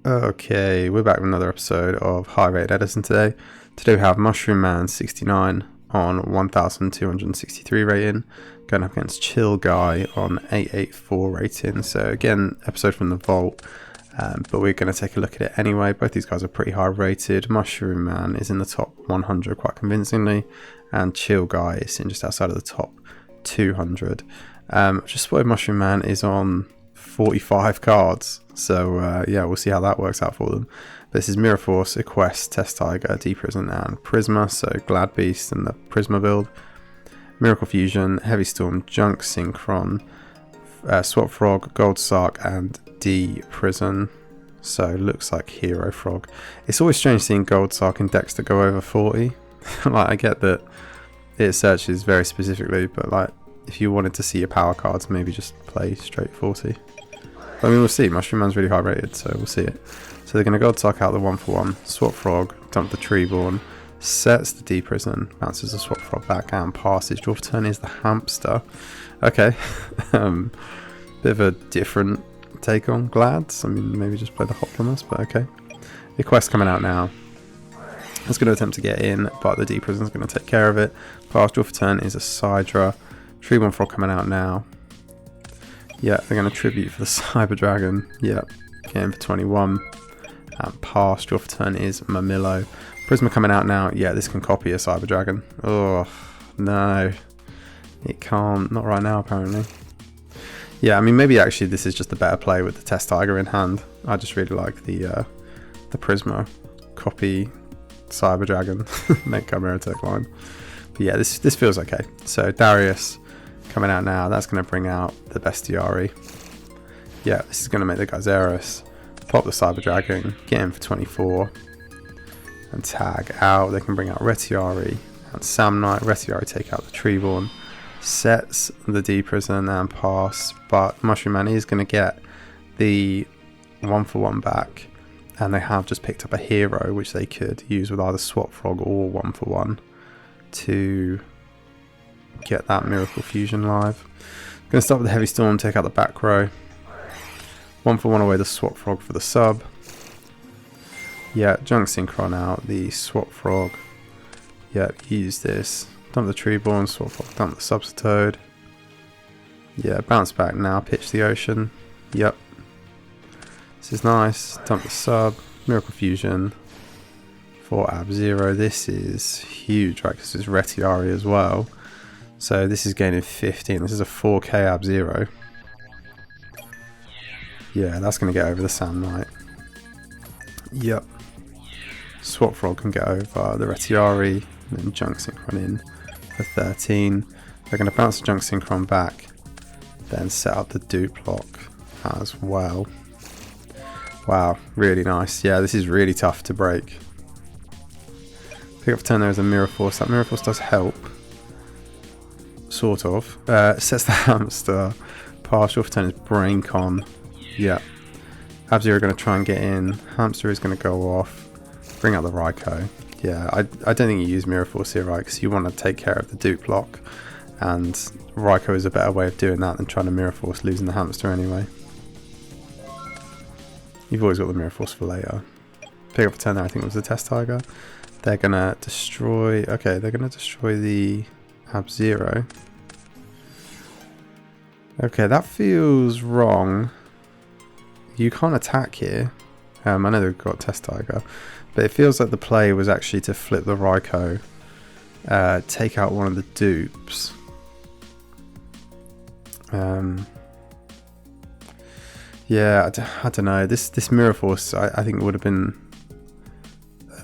Okay, we're back with another episode of High Rated Edison today. Today we have Mushroom Man 69 on 1263 rating, going up against Chill Guy on 884 rating. So again, episode from the vault, but we're going to take a look at it anyway. Both these guys are pretty high rated. Mushroom Man is in the top 100 quite convincingly, and Chill Guy is in just outside of the top 200. Just spotted Mushroom Man is on 45 cards, so yeah, we'll see how that works out for them. This is Mirror Force, Equest, Test Tiger, Deep Prison, and Prisma, so Glad Beast and the Prisma build. Miracle Fusion, Heavy Storm, Junk Synchron, Swap Frog, Gold Sark, and D Prison. So looks like Hero Frog. It's always strange seeing Gold Sark in decks that go over 40. Like, I get that it searches very specifically, but like, if you wanted to see your power cards, maybe just play straight 40. I mean, we'll see. Mushroom Man's really high rated, so we'll see it. So they're going to Gold Sark out the 1-for-1, Swap Frog, dump the Treeborn, sets the D Prison, bounces the Swap Frog back, and passes. Draw for turn is the Hamster. Okay. Bit of a different take on Glads. I mean, maybe just play the Hoptimus, but okay. The Quest coming out now. It's going to attempt to get in, but the D Prison's going to take care of it. Pass. Draw for turn is a Sidra. Treeborn Frog coming out now. Yeah, they're going to tribute for the Cyber Dragon. Yeah, getting for 21. And pass. Draw for turn is Mamillo. Prisma coming out now. Yeah, this can copy a Cyber Dragon. Oh, no. It can't. Not right now, apparently. Yeah, I mean, maybe actually this is just a better play with the Test Tiger in hand. I just really like the Prisma copy Cyber Dragon. Make Chimera Tech line. But yeah, this feels okay. So Darius coming out now. That's going to bring out the Bestiari. Yeah, this is going to make the Gyzerus. Pop the Cyber Dragon. Get in for 24. And tag out. They can bring out Retiari and Samnite. Retiari take out the Treeborn. Sets the D Prison and pass. But Mushroom Man is going to get the 1-for-1 back. And they have just picked up a hero, which they could use with either Swap Frog or 1-for-1 to get that Miracle Fusion live. Going to start with the Heavy Storm, take out the back row. 1-for-1 away the Swap Frog for the sub. Yeah, Junk Synchron out, the Swap Frog. Yeah, use this. Dump the Treeborn, Swap Frog, dump the Substitoad. Yeah, bounce back now, pitch the Ocean. Yep. This is nice. Dump the sub, Miracle Fusion for Ab-Zero. This is huge, right? Because it's Retiari as well. So this is gaining 15. This is a 4k Ab-Zero. Yeah, that's going to get over the Samnite. Yep. Swap Frog can get over the Retiari. And then Junk Synchron in for 13. They're going to bounce the Junk Synchron back. Then set up the Duplock as well. Wow, really nice. Yeah, this is really tough to break. Pick up for turn there is a Mirror Force. That Mirror Force does help. Sort of. Sets the Hamster. Partial for turn is Brain Con. Yeah. Ab-Zero going to try and get in. Hamster is going to go off. Bring out the Raikou. Yeah, I don't think you use Mirror Force here, right? Because you want to take care of the Duplock. And Raikou is a better way of doing that than trying to Mirror Force losing the Hamster anyway. You've always got the Mirror Force for later. Pick up for turn there, I think it was the Test Tiger. They're going to destroy... Okay, they're going to destroy the Ab-Zero. Okay, that feels wrong. You can't attack here. I know they've got Test Tiger. But it feels like the play was actually to flip the Raikou. Take out one of the dupes. Yeah, I don't know. This Mirror Force, I think would have been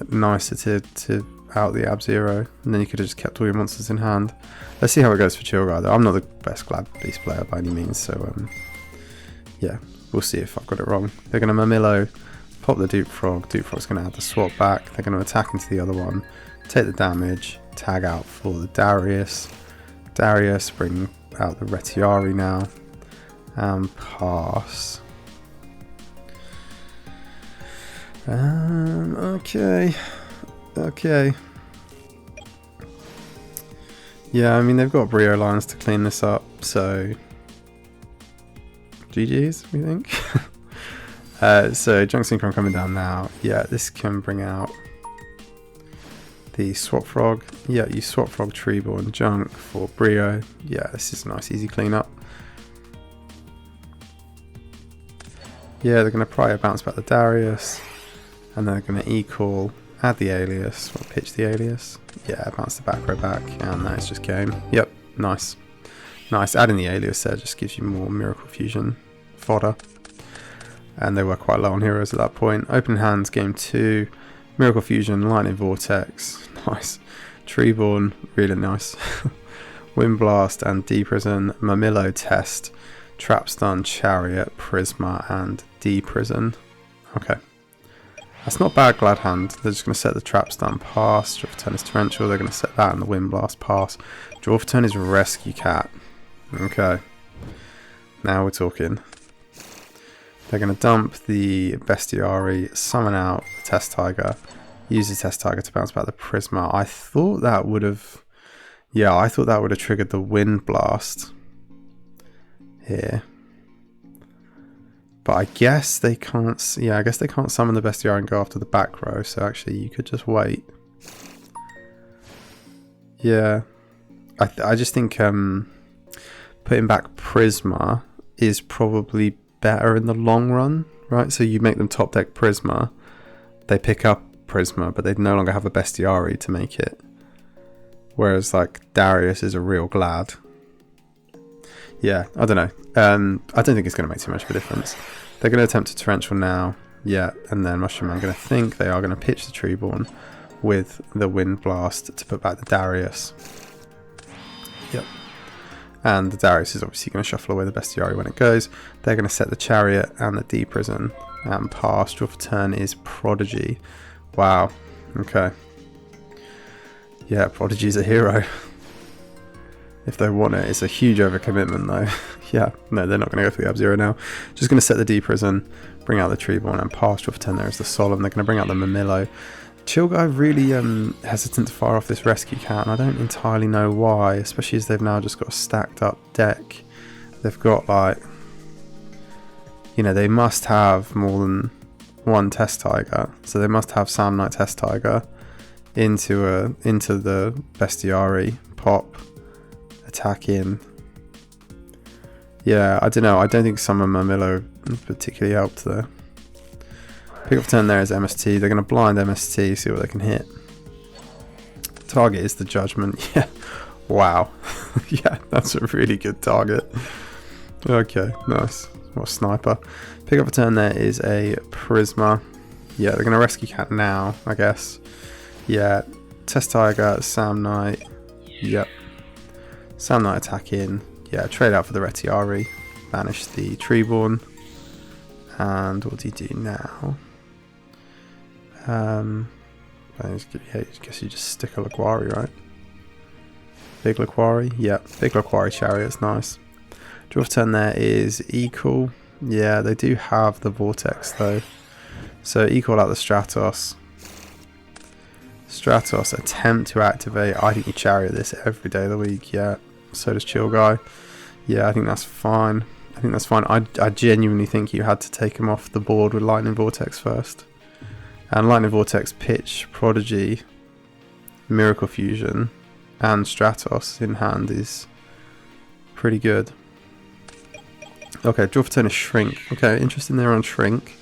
nicer to out the Ab-Zero, and then you could have just kept all your monsters in hand. Let's see how it goes for Chill Guy, though. I'm not the best Glad Beast player by any means, so yeah, we'll see if I've got it wrong. They're going to Mamillo, pop the Dupe Frog. Dupe Frog's going to have the swap back. They're going to attack into the other one, take the damage, tag out for the Darius. Darius, bring out the Retiari now, and pass. Okay. Yeah, I mean, they've got Brio lines to clean this up, so GG's, we think. So Junk Synchron coming down now. Yeah, this can bring out the Swap Frog. Yeah, you Swap Frog Treeborn Junk for Brio. Yeah, this is a nice easy cleanup. Yeah, they're going to prior bounce back the Darius, and they're going to e-call, add the alias, or pitch the alias. Yeah, bounce the back row back, and that is just game. Yep, nice. Nice, adding the alias there just gives you more Miracle Fusion fodder. And they were quite low on heroes at that point. Open hands, game 2. Miracle Fusion, Lightning Vortex, nice. Treeborn, really nice. Wind Blast and D-Prison, Mamillo Test, Trap Stun, Chariot, Prisma, and D-Prison. Okay. That's not bad, Glad Hand. They're just going to set the Trap Stun pass. Draw for turn is Torrential. They're going to set that and the Wind Blast pass. Draw for turn is Rescue Cat. Okay. Now we're talking. They're going to dump the Bestiary, summon out the Test Tiger, use the Test Tiger to bounce back the Prisma. I thought that would have... Yeah, I thought that would have triggered the Wind Blast here. But I guess they can't... Yeah, I guess they can't summon the Bestiary and go after the back row, so actually you could just wait. Yeah. I just think putting back Prisma is probably better in the long run, right? So you make them top deck Prisma, they pick up Prisma, but they no longer have a Bestiary to make it. Whereas like Darius is a real Glad. Yeah, I don't know. I don't think it's going to make too much of a difference. They're going to attempt a Torrential now. Yeah, and then Mushroom Man going to think they are going to pitch the Treeborn with the Wind Blast to put back the Darius. Yep. And the Darius is obviously going to shuffle away the Bestiary when it goes. They're going to set the Chariot and the D-Prison and pass. Draw for turn is Prodigy. Wow. Okay. Yeah, Prodigy's a hero. If they want it, it's a huge overcommitment though. Yeah, no, they're not going to go for the Ab-Zero now. Just going to set the D-Prison, bring out the Treeborn and pass. Draw for turn there is the Solemn. They're going to bring out the Mamillo. Chill Guy really hesitant to fire off this Rescue Cat, and I don't entirely know why, especially as they've now just got a stacked up deck. They've got like, you know, they must have more than one Test Tiger, so they must have Sam Knight Test Tiger into the Bestiary, pop, attack in. Yeah, I don't know, I don't think Summon Mamillo particularly helped there. Pick up turn there is MST. They're going to blind MST, see what they can hit. Target is the Judgment. Yeah. Wow. Yeah, that's a really good target. Okay, nice. What a sniper. Pick up a turn there is a Prisma. Yeah, they're going to Rescue Cat now, I guess. Yeah. Test Tiger, Sam Knight. Yep. Sam Knight attack in. Yeah, trade out for the Retiari. Banish the Treeborn. And what do you do now? I guess you just stick a Laquari, right? Big Laquari? Yeah, big Laquari Chariot's nice. Draw for turn there is equal. Yeah, they do have the Vortex though. So equal out the Stratos. Stratos attempt to activate. I think you Chariot this every day of the week. Yeah, so does Chill Guy. Yeah, I think that's fine. I genuinely think you had to take him off the board with Lightning Vortex first. And Lightning Vortex, pitch, Prodigy, Miracle Fusion, and Stratos in hand is pretty good. Okay, draw for turn is Shrink. Okay, interesting there on Shrink.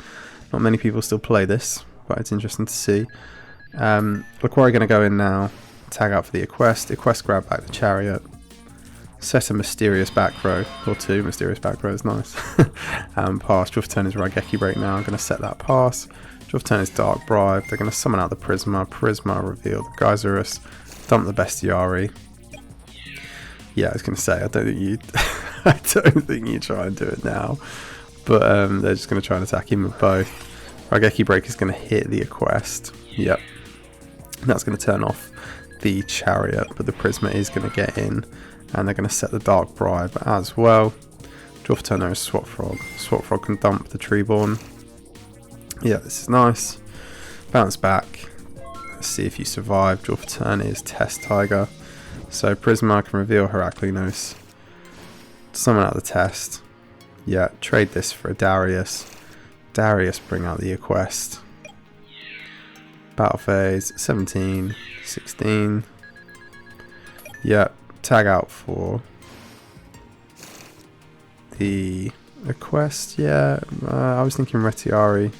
Not many people still play this, but it's interesting to see. Laquari going to go in now, tag out for the Equest. Equest grab back the Chariot. Set a Mysterious back row, or 2 Mysterious back rows, nice. Pass. Draw for turn is Raigeki Break now. I'm going to set that pass. Draw for turn is Dark Bribe. They're going to summon out the Prisma. Prisma reveal the Geyserus. Dump the Bestiary. Yeah, I was going to say, I don't think you try and do it now. But they're just going to try and attack him with both. Raigeki Break is going to hit the Equest. Yep. And that's going to turn off the Chariot, but the Prisma is going to get in. And they're going to set the Dark Bribe as well. Draw for turn there is Swap Frog. Swap Frog can dump the Treeborn. Yeah, this is nice. Bounce back. Let's see if you survive. Draw for turn is Test Tiger. So Prisma can reveal Summon out the Test. Yeah, trade this for a Darius. Darius bring out the Quest. Battle phase 17, 16. Yeah, tag out for the Quest. Yeah, I was thinking Retiari.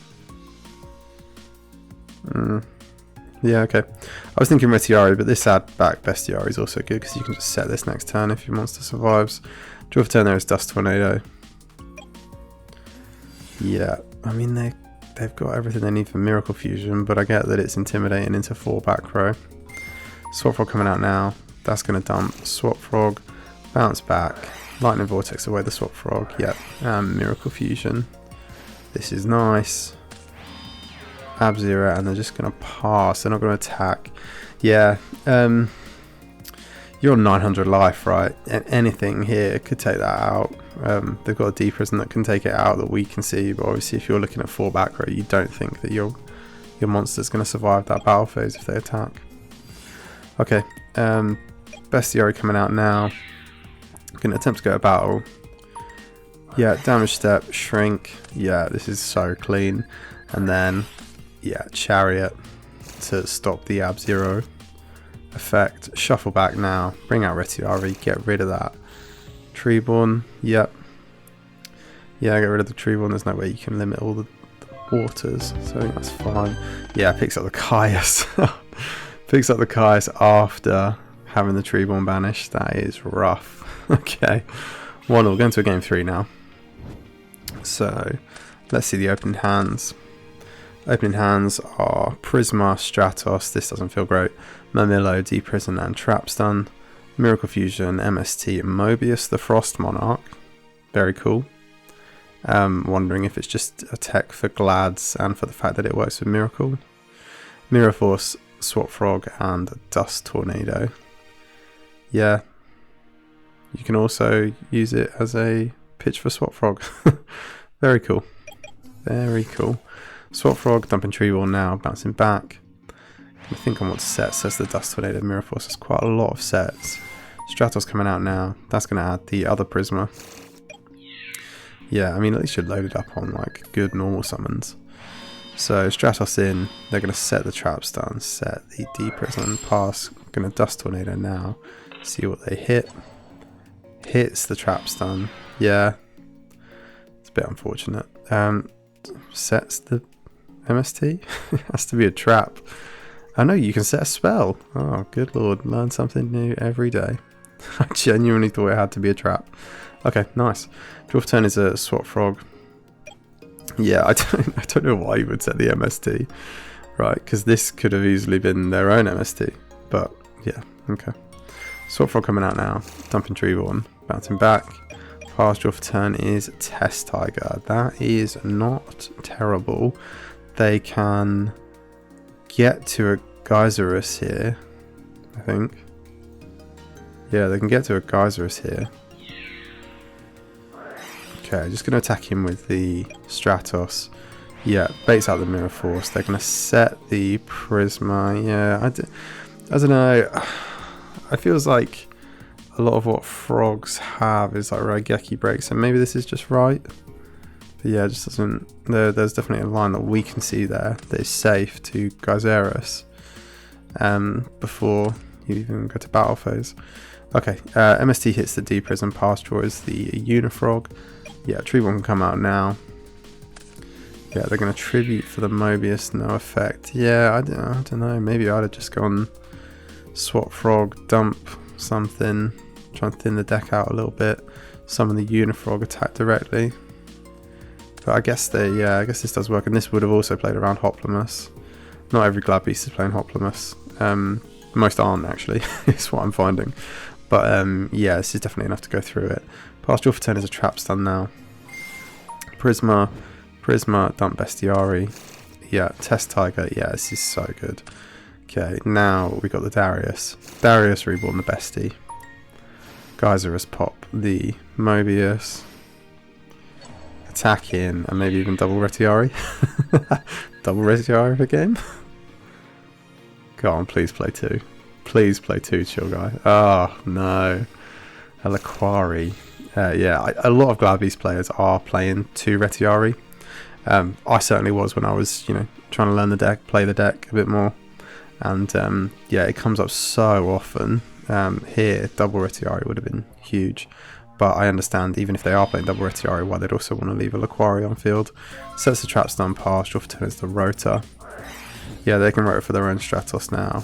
Yeah, okay. I was thinking Retiari, but this add back Bestiari is also good because you can just set this next turn if your monster survives. Draw for turn there is Dust Tornado. Yeah, I mean they've got everything they need for Miracle Fusion, but I get that it's intimidating into 4 back row. Swap Frog coming out now. That's going to dump Swap Frog, bounce back, Lightning Vortex away the Swap Frog. Yep, and Miracle Fusion. This is nice. Ab-Zero, and they're just going to pass. They're not going to attack. Yeah, you're on 900 life, right? And anything here could take that out. They've got a D prison that can take it out that we can see, but obviously if you're looking at 4 back row, you don't think that your monster's going to survive that battle phase if they attack. Okay, Bestiary coming out now. Going to attempt to go to battle. Yeah, damage step, shrink. Yeah, this is so clean. And then, yeah, Chariot to stop the Ab-Zero effect. Shuffle back now. Bring out Retiari. Get rid of that Treeborn. Yep. Yeah, get rid of the Treeborn. There's no way you can limit all the waters, so I think that's fine. Yeah, picks up the Caius. Picks up the Caius after having the Treeborn banished. That is rough. Okay. 1-1. Going to a game 3 now. So, let's see the opening hands. Opening hands are Prisma, Stratos. This doesn't feel great. Mamillo, Deprison, and Trapstun. Miracle Fusion, MST, and Mobius, the Frost Monarch. Very cool. Wondering if it's just a tech for Glads and for the fact that it works with Miracle. Mirror Force, Swap Frog, and Dust Tornado. Yeah. You can also use it as a pitch for Swap Frog. Very cool. Very cool. Swap Frog, dumping Treeborn now, bouncing back. I think on what set says the Dust Tornado Mirror Force. There's quite a lot of sets. Stratos coming out now. That's going to add the other Prisma. Yeah, I mean, at least you're loaded up on like good normal summons. So Stratos in. They're going to set the trap stun, set the D-Prison, pass. Going to Dust Tornado now. See what they hit. Hits the trap stun. Yeah. It's a bit unfortunate. Sets the MST. Has to be a trap. I know you can set a spell. Oh, good lord. Learn something new every day. I genuinely thought it had to be a trap. Okay, nice. Draw for turn is a Swap Frog. Yeah, I don't know why you would set the MST. Right, because this could have easily been their own MST. But, yeah, okay. Swap Frog coming out now. Dumping Treeborn. Bouncing back. Pass draw for turn is Test Tiger. That is not terrible. They can get to a Geyserus here, I think. Yeah, they can get to a Geyserus here. Okay, just going to attack him with the Stratos. Yeah, baits out the Mirror Force. They're going to set the Prisma. Yeah, I don't know. It feels like a lot of what frogs have is like Raigeki breaks, and maybe this is just right. But yeah, it just doesn't. There's definitely a line that we can see there that is safe to Geyserus before you even go to battle phase. Okay, MST hits the D-Prison, pass draw is the Unifrog. Yeah, Treeborn can come out now. Yeah, they're going to tribute for the Mobius, no effect. Yeah, I don't know, maybe I'd have just gone Swap Frog, dump something, try and thin the deck out a little bit, summon the Unifrog, attack directly. But I guess I guess this does work, and this would have also played around Hoplomous. Not every Glad Beast is playing Hoplomous. Most aren't, actually, is what I'm finding. But yeah, this is definitely enough to go through it. Pass draw for turn is a trap stun now. Prisma, dump Bestiari. Yeah, Test Tiger. Yeah, this is so good. Okay, now we got the Darius. Darius reborn the Bestie. Geyserus pop the Mobius. Attack in, and maybe even double Retiari. Double Retiari for game. Go on, please play 2. Please play 2, chill guy. Oh, no. Alaquari. Yeah, a lot of Glad Beast players are playing 2 Retiari. I certainly was when I was, trying to learn the deck, play the deck a bit more. And yeah, it comes up so often. Here, double Retiari would have been huge. But I understand, even if they are playing double Retiari, why they'd also want to leave a Laquari on field. Sets the trap stun pass, draw for turn is the Rota. Yeah, they can rotate for their own Stratos now.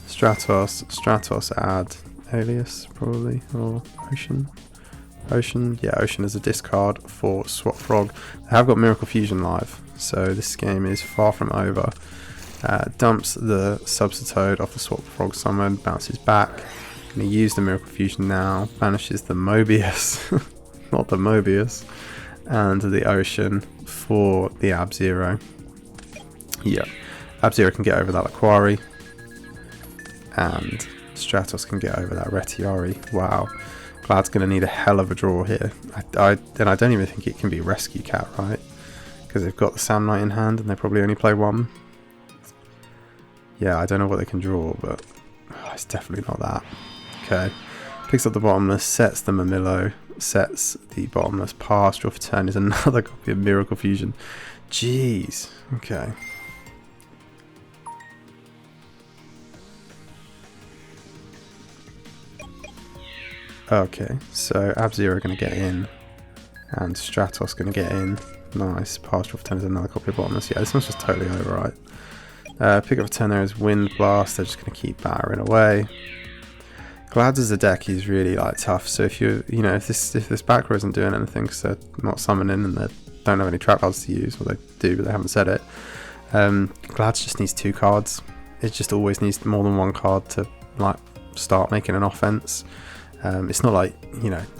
Stratos add Alias, probably, or Ocean. Yeah, Ocean is a discard for Swap Frog. They have got Miracle Fusion live, so this game is far from over. Dumps the Substitute off the Swap Frog summon, bounces back. Going to use the Miracle Fusion now, banishes the Mobius, not the Mobius, and the Ocean for the Ab-Zero. Yeah, Ab-Zero can get over that Laquari, and Stratos can get over that Retiari. Wow. Glad's going to need a hell of a draw here. I don't even think it can be Rescue Cat, right? Because they've got the Sam Knight in hand and they probably only play one. Yeah, I don't know what they can draw, but it's definitely not that. Okay. Picks up the Bottomless, sets the Mamillo, sets the Bottomless pass. Draw for turn is another copy of Miracle Fusion. Jeez. Okay. Okay, so Ab-Zero going to get in, and Stratos going to get in. Nice. Pass, draw for turn is another copy of Bottomless. Yeah, this one's just totally over, right? Pick up a turn there is Wind Blast. They're just going to keep battering away. Glad's as a deck is really tough. So if if this back row isn't doing anything because they're not summoning and they don't have any trap cards to use, or they do but they haven't said it. Glad's just needs 2 cards. It just always needs more than 1 card to start making an offense. It's not like,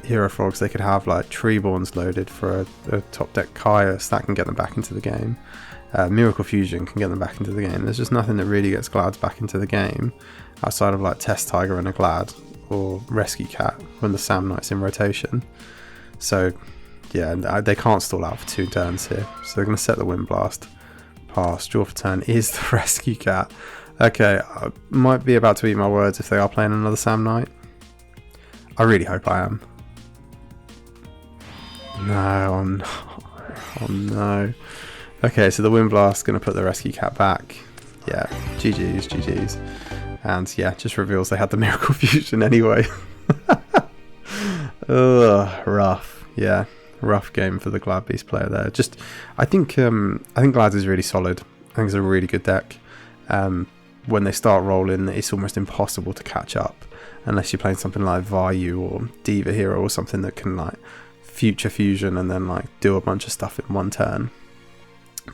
Hero Frogs, they could have Treeborns loaded for a top deck Caius, that can get them back into the game. Miracle Fusion can get them back into the game. There's just nothing that really gets Glads back into the game outside of Test Tiger and a Glad, or Rescue Cat when the Sam Knight's in rotation. So yeah, they can't stall out for 2 turns here. So they're going to set the Wind Blast, pass, draw for turn is the Rescue Cat. Okay, I might be about to eat my words if they are playing another Sam Knight. I really hope I am. No, I'm not. Oh no. Okay, so the Wind Blast going to put the Rescue Cat back. Yeah, GG's. And yeah, just reveals they had the Miracle Fusion anyway. Ugh, rough. Yeah, rough game for the Glad Beast player there. I think Glad is really solid. I think it's a really good deck. When they start rolling, it's almost impossible to catch up. Unless you're playing something like Vayu or Diva Hero or something that can future fusion and then do a bunch of stuff in 1 turn.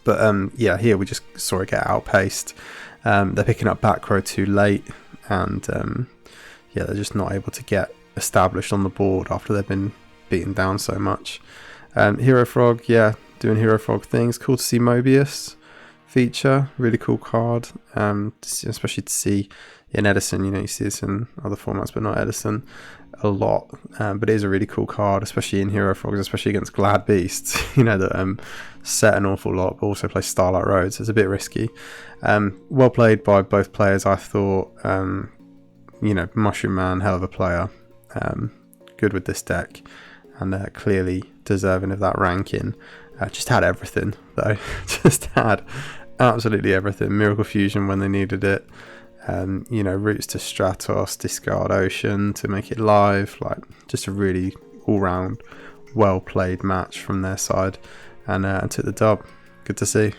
But yeah, here we just saw it get outpaced. They're picking up back row too late, and yeah, they're just not able to get established on the board after they've been beaten down so much. Hero Frog, yeah, doing Hero Frog things. Cool to see Mobius feature, really cool card, especially to see in Edison. You see this in other formats but not Edison a lot, but it is a really cool card, especially in Hero Frogs, especially against Glad Beasts that set an awful lot but also play Starlight Roads. It's a bit risky. Well played by both players, I thought. Mushroom Man, hell of a player, good with this deck, and clearly deserving of that ranking. Just had everything though. Just had absolutely everything. Miracle Fusion when they needed it. Roots to Stratos, discard Ocean to make it live. Just a really all-round well played match from their side, and took the dub. Good to see.